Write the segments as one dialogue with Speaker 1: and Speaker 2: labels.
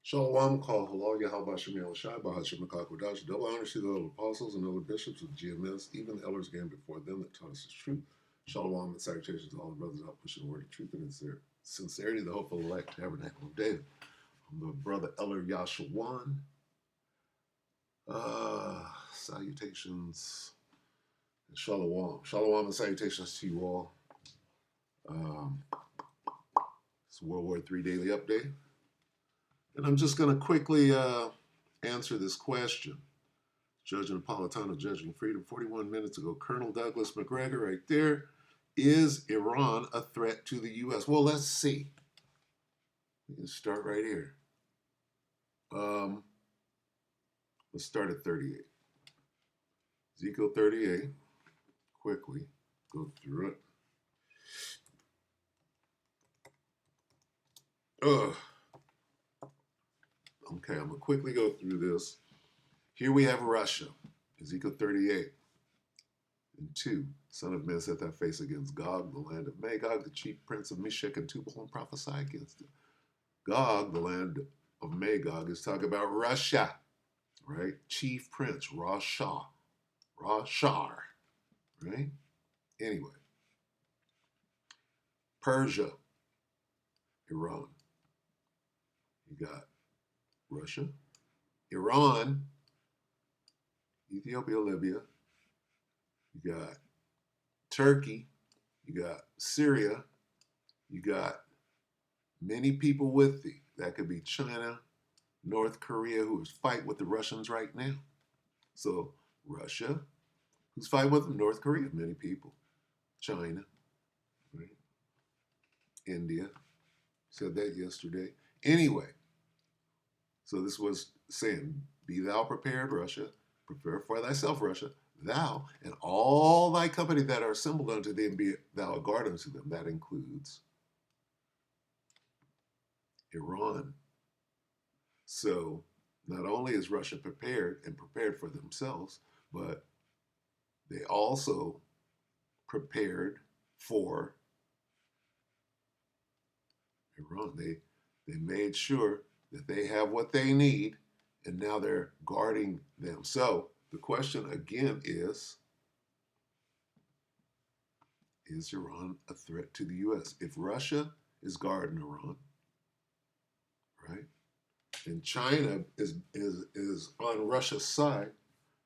Speaker 1: Shalom, call halal, Yahweh Shem Yahushai, Bahashim Kodash, double honor to the elder apostles and elder bishops of GMS, even the elders again before them that taught us the truth. Shalom and salutations to all the brothers out pushing the word of truth and sincerity, the hopeful elect tabernacle of David. I'm the brother Elder Yashawan. Salutations and shalom. Shalom and salutations to you all. It's World War III Daily Update. And I'm just going to quickly answer this question. Judge Napolitano, Judging Freedom, 41 minutes ago. Colonel Douglas McGregor right there. Is Iran a threat to the U.S.? Well, let's see. We can start right here. Let's start at 38. Ezekiel 38. Quickly go through it. Okay, I'm going to quickly go through this. Here we have Russia, Ezekiel 38 and 2. Son of man, set thy face against Gog, the land of Magog, the chief prince of Meshech and Tubal, and prophesy against it. Gog, the land of Magog, is talking about Russia, right? Chief prince, Rashar, right? Anyway, Persia, Iran. You got Russia, Iran, Ethiopia, Libya. You got Turkey. You got Syria. You got many people with thee. That could be China, North Korea, who is fighting with the Russians right now. So Russia, who's fighting with them? North Korea, many people. China, right? India, said that yesterday. Anyway, so this was saying, be thou prepared, Russia, prepare for thyself, Russia, thou and all thy company that are assembled unto thee, and be thou a guard unto them. That includes Iran. So not only is Russia prepared for themselves, but they also prepared for Iran. They made sure that they have what they need, and now they're guarding them. So the question again is Iran a threat to the U.S.? If Russia is guarding Iran, right, and China is on Russia's side,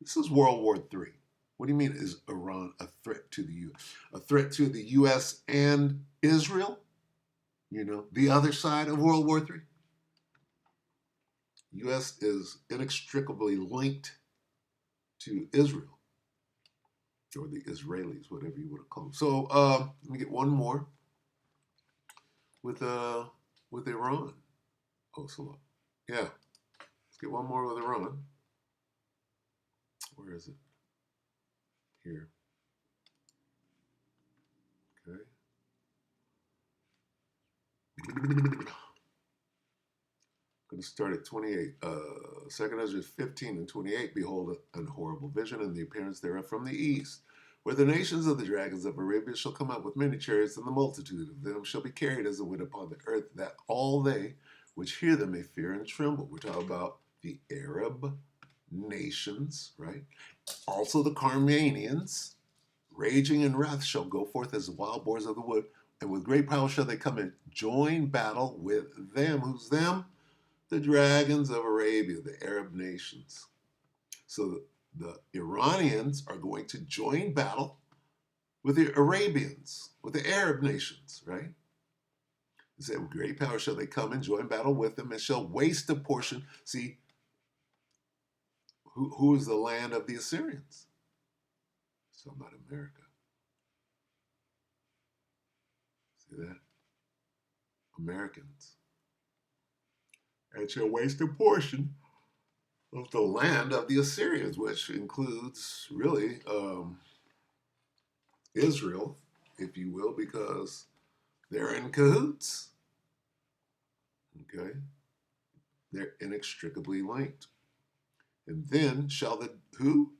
Speaker 1: this is World War III. What do you mean, is Iran a threat to the U.S.? A threat to the U.S. and Israel? You know, the other side of World War III? U.S. is inextricably linked to Israel, or the Israelis, whatever you want to call them. So let me get one more with Iran. Oh, so yeah, let's get one more with Iran. Where is it? Here. Okay. Going to start at 28. 2 Ezra 15 and 28. Behold, an horrible vision, and the appearance thereof from the east, where the nations of the dragons of Arabia shall come up with many chariots, and the multitude of them shall be carried as the wind upon the earth, that all they which hear them may fear and tremble. We're talking about the Arab nations, right? Also the Carmanians, raging in wrath, shall go forth as the wild boars of the wood, and with great power shall they come and join battle with them. Who's them? The dragons of Arabia, the Arab nations. So the Iranians are going to join battle with the Arabians, with the Arab nations, right? It said, with great power shall they come and join battle with them, and shall waste a portion. See, who is the land of the Assyrians? It's talking about America. See that? Americans. And shall waste a portion of the land of the Assyrians, which includes really Israel, if you will, because they're in cahoots. Okay? They're inextricably linked. And then shall the who?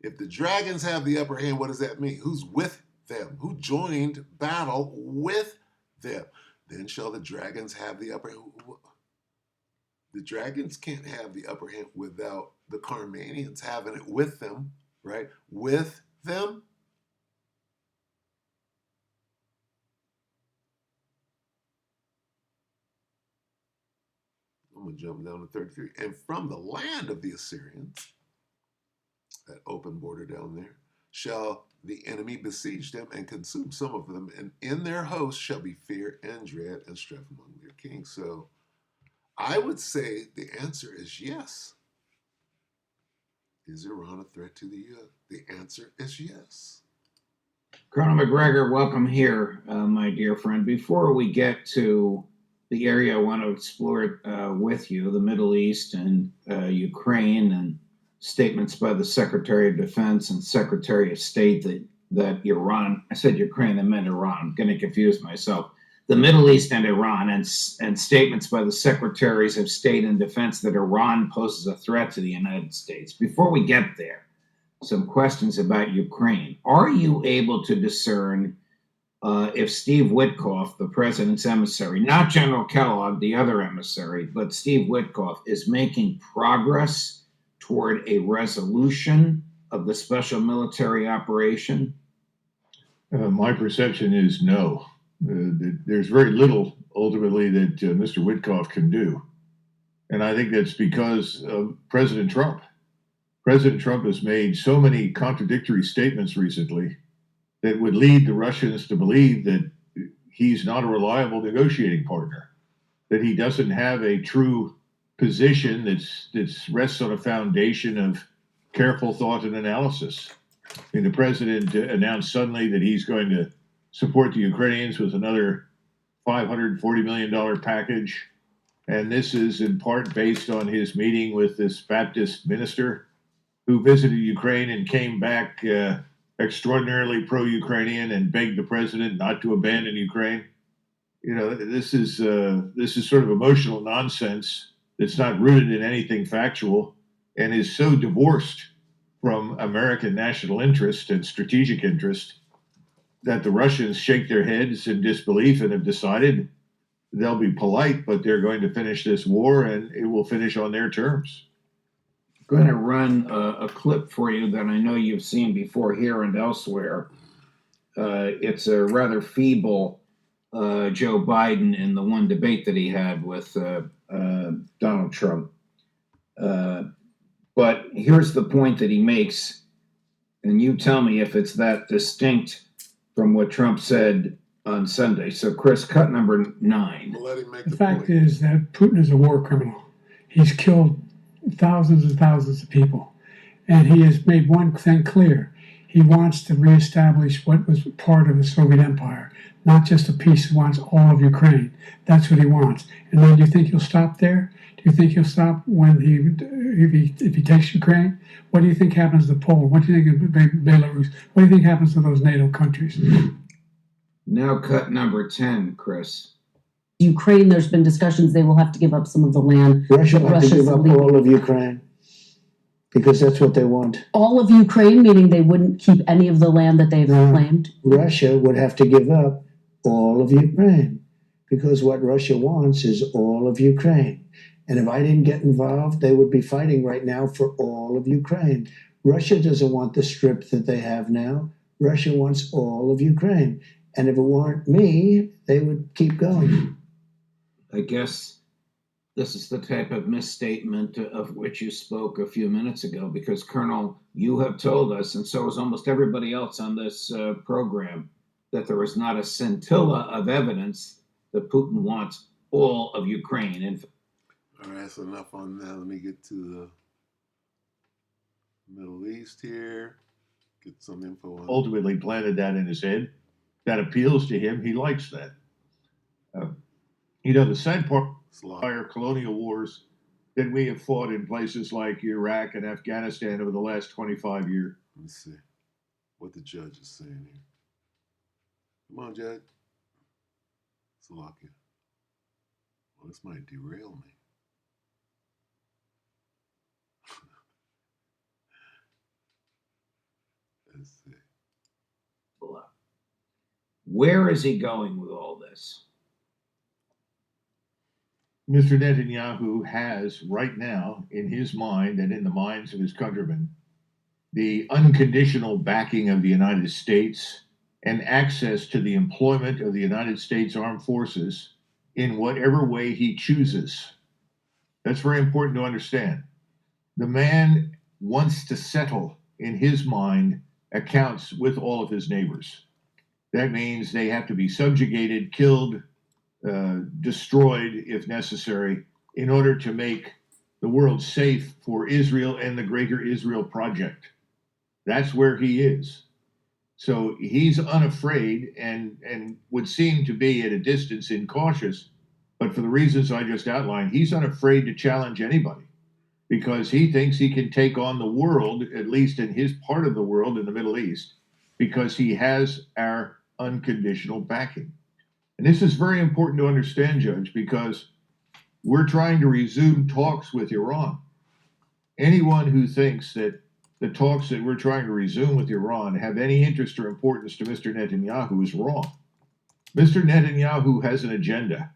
Speaker 1: If the dragons have the upper hand, what does that mean? Who's with them? Who joined battle with them? Then shall the dragons have the upper hand. the dragons can't have the upper hand without the Carmanians having it with them, right? With them. I'm going to jump down to 33. And from the land of the Assyrians, that open border down there, shall the enemy besiege them and consume some of them, and in their host shall be fear and dread and strife among their kings. So I would say the answer is yes. Is Iran a threat to the U.S.? The answer is yes.
Speaker 2: Colonel McGregor, welcome here, my dear friend. Before we get to the area I want to explore with you, the Middle East and Ukraine, and statements by the Secretary of Defense and Secretary of State that Iran, I said Ukraine, I meant Iran, I'm going to confuse myself. The Middle East and Iran, and statements by the Secretaries of State and Defense that Iran poses a threat to the United States. Before we get there, some questions about Ukraine. Are you able to discern if Steve Witkoff, the president's emissary, not General Kellogg, the other emissary, but Steve Witkoff, is making progress toward a resolution of the special military operation?
Speaker 3: My perception is no. There's very little ultimately that Mr. Witkoff can do. And I think that's because of President Trump. President Trump has made so many contradictory statements recently that would lead the Russians to believe that he's not a reliable negotiating partner, that he doesn't have a true position that rests on a foundation of careful thought and analysis. I mean, the president announced suddenly that he's going to support the Ukrainians with another $540 million package. And this is in part based on his meeting with this Baptist minister who visited Ukraine and came back extraordinarily pro-Ukrainian and begged the president not to abandon Ukraine. You know, this is sort of emotional nonsense that's not rooted in anything factual and is so divorced from American national interest and strategic interest that the Russians shake their heads in disbelief and have decided they'll be polite, but they're going to finish this war and it will finish on their terms.
Speaker 2: I'm going to run a clip for you that I know you've seen before here and elsewhere. It's a rather feeble Joe Biden in the one debate that he had with Donald Trump. But here's the point that he makes, and you tell me if it's that distinct from what Trump said on Sunday. So, Chris, cut number 9.
Speaker 1: We'll let him make
Speaker 4: The
Speaker 1: the
Speaker 4: fact
Speaker 1: point.
Speaker 4: is that Putin is a war criminal. He's killed thousands and thousands of people. And he has made one thing clear. He wants to reestablish what was part of the Soviet Empire, not just a piece. He wants all of Ukraine. That's what he wants. And then do you think he'll stop there? Do you think he'll stop when if he takes Ukraine? What do you think happens to Poland? What do you think of Belarus? What do you think happens to those NATO countries?
Speaker 2: Now cut number 10, Chris.
Speaker 5: Ukraine, there's been discussions they will have to give up some of the land.
Speaker 6: Russia will have to
Speaker 5: Russia's
Speaker 6: give up
Speaker 5: leaving.
Speaker 6: all of Ukraine because that's what they want.
Speaker 5: All of Ukraine, meaning they wouldn't keep any of the land that they've
Speaker 6: No.
Speaker 5: claimed.
Speaker 6: Russia would have to give up all of Ukraine because what Russia wants is all of Ukraine. And if I didn't get involved, they would be fighting right now for all of Ukraine. Russia doesn't want the strip that they have now. Russia wants all of Ukraine. And if it weren't me, they would keep going.
Speaker 2: I guess this is the type of misstatement of which you spoke a few minutes ago, because, Colonel, you have told us, and so has almost everybody else on this program, that there is not a scintilla of evidence that Putin wants all of Ukraine. And
Speaker 1: All right, that's enough on that. Let me get to the Middle East here. Get some info on
Speaker 3: Ultimately planted that in his head. That appeals to him. He likes that. The sad part are colonial wars that we have fought in places like Iraq and Afghanistan over the last 25 years.
Speaker 1: Let me see what the judge is saying here. Come on, Judge. Slovakia. Well, this might derail me. Let's see.
Speaker 2: where is he going with all this?
Speaker 3: Mr. Netanyahu has right now in his mind and in the minds of his countrymen the unconditional backing of the United States and access to the employment of the United States Armed Forces in whatever way he chooses. That's very important to understand. The man wants to settle, in his mind, accounts with all of his neighbors. That means they have to be subjugated, killed, destroyed if necessary, in order to make the world safe for Israel and the Greater Israel Project. That's where he is. So he's unafraid and would seem to be at a distance incautious, but for the reasons I just outlined, he's unafraid to challenge anybody because he thinks he can take on the world, at least in his part of the world in the Middle East, because he has our unconditional backing. And this is very important to understand, Judge, because we're trying to resume talks with Iran. Anyone who thinks that the talks that we're trying to resume with Iran have any interest or importance to Mr. Netanyahu is wrong. Mr. Netanyahu has an agenda,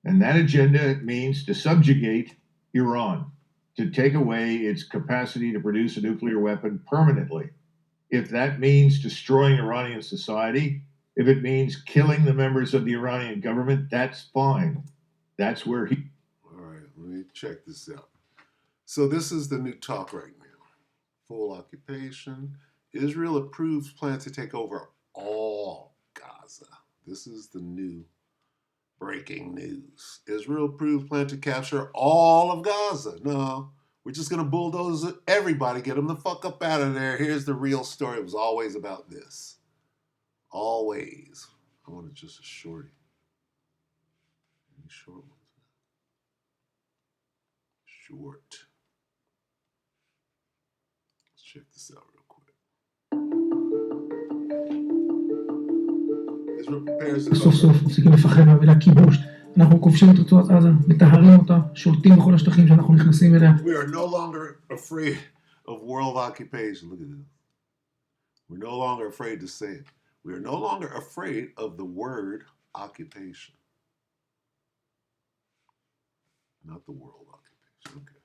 Speaker 3: and that agenda means to subjugate Iran, to take away its capacity to produce a nuclear weapon permanently. If that means destroying Iranian society, if it means killing the members of the Iranian government, that's fine. That's where he.
Speaker 1: All right, let me check this out. So this is the new talk right now. Full occupation. Israel approves plan to take over all Gaza. This is the new breaking news. Israel approves plan to capture all of Gaza. No, we're just going to bulldoze everybody, get them the fuck up out of there. Here's the real story. It was always about this. Always. I wanted just a shorty. Any short ones? Short. Let's check this out real quick. Israel prepares to
Speaker 7: סוף סוף מפסיקים לפחד מהמילה כיבוש. אנחנו כובשים את רצועת עזה, מטהרים אותה, שולטים בכל השטחים שאנחנו נכנסים אליה.
Speaker 1: We are no longer afraid of world occupation. Look at this. We're no longer afraid to say it. We are no longer afraid of the word occupation. Not the world occupation. Okay.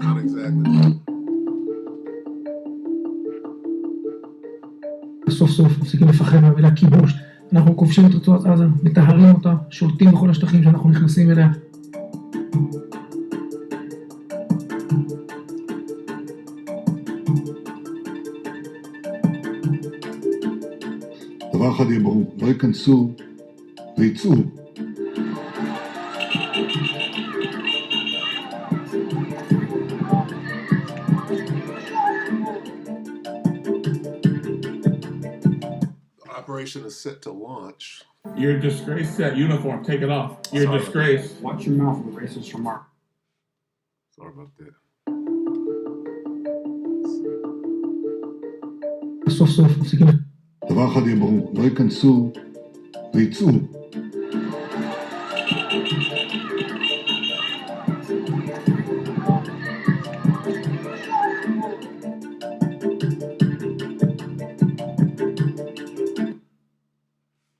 Speaker 1: Not exactly.
Speaker 7: סוף סוף מפסיקים לפחד מהמילה כיבוש. אנחנו כובשים את רצועת עזה, מטהרים אותה, שולטים בכל השטחים שאנחנו נכנסים אליה.
Speaker 3: דבר אחד יהיה ברור, לא ייכנסו ויצאו.
Speaker 1: Operation is set to launch.
Speaker 8: You're a disgrace. That uniform, take it off. You're a disgrace.
Speaker 4: Watch your mouth, the racist remark.
Speaker 1: Sorry about that.
Speaker 7: סוף סוף מפסיקים.
Speaker 3: דבר אחד יהיה ברור, לא ייכנסו ויצאו.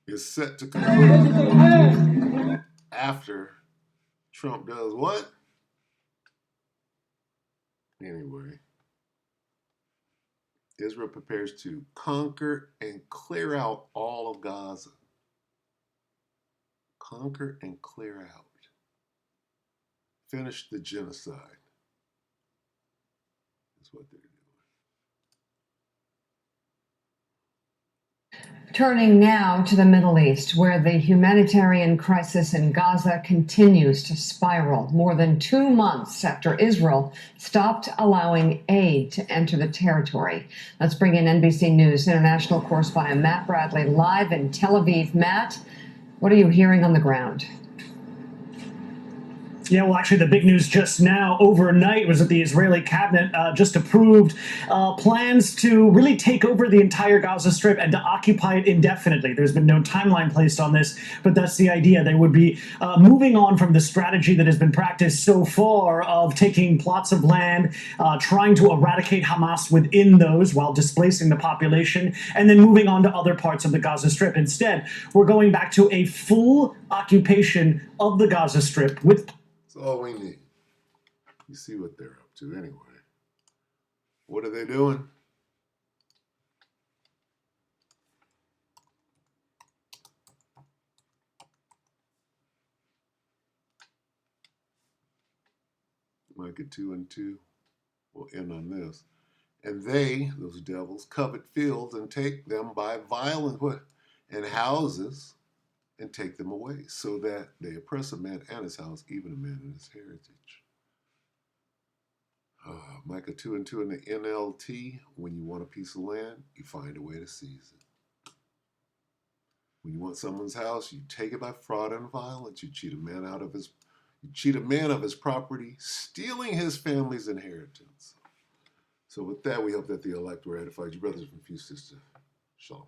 Speaker 1: Is set to conclude after Trump does what? Anyway, Israel prepares to conquer and clear out all of Gaza. Conquer and clear out. Finish the genocide. That's what they're doing.
Speaker 9: Turning now to the Middle East, where the humanitarian crisis in Gaza continues to spiral more than 2 months after Israel stopped allowing aid to enter the territory. Let's bring in NBC News international correspondent Matt Bradley live in Tel Aviv. Matt, what are you hearing on the ground?
Speaker 10: Yeah, well, actually, the big news just now, overnight, was that the Israeli cabinet just approved plans to really take over the entire Gaza Strip and to occupy it indefinitely. There's been no timeline placed on this, but that's the idea. They would be moving on from the strategy that has been practiced so far of taking plots of land, trying to eradicate Hamas within those while displacing the population, and then moving on to other parts of the Gaza Strip. Instead, we're going back to a full occupation of the Gaza Strip with.
Speaker 1: That's all we need. You see what they're up to anyway. What are they doing? Micah 2 and 2 will end on this. And they, those devils, covet fields and take them by violence and houses and take them away, so that they oppress a man and his house, even a man and his heritage. Micah 2 and 2 in the NLT, when you want a piece of land, you find a way to seize it. When you want someone's house, you take it by fraud and violence. You cheat a man of his property, stealing his family's inheritance. So with that, we hope that the elect were edified. You brothers and sisters, shalom.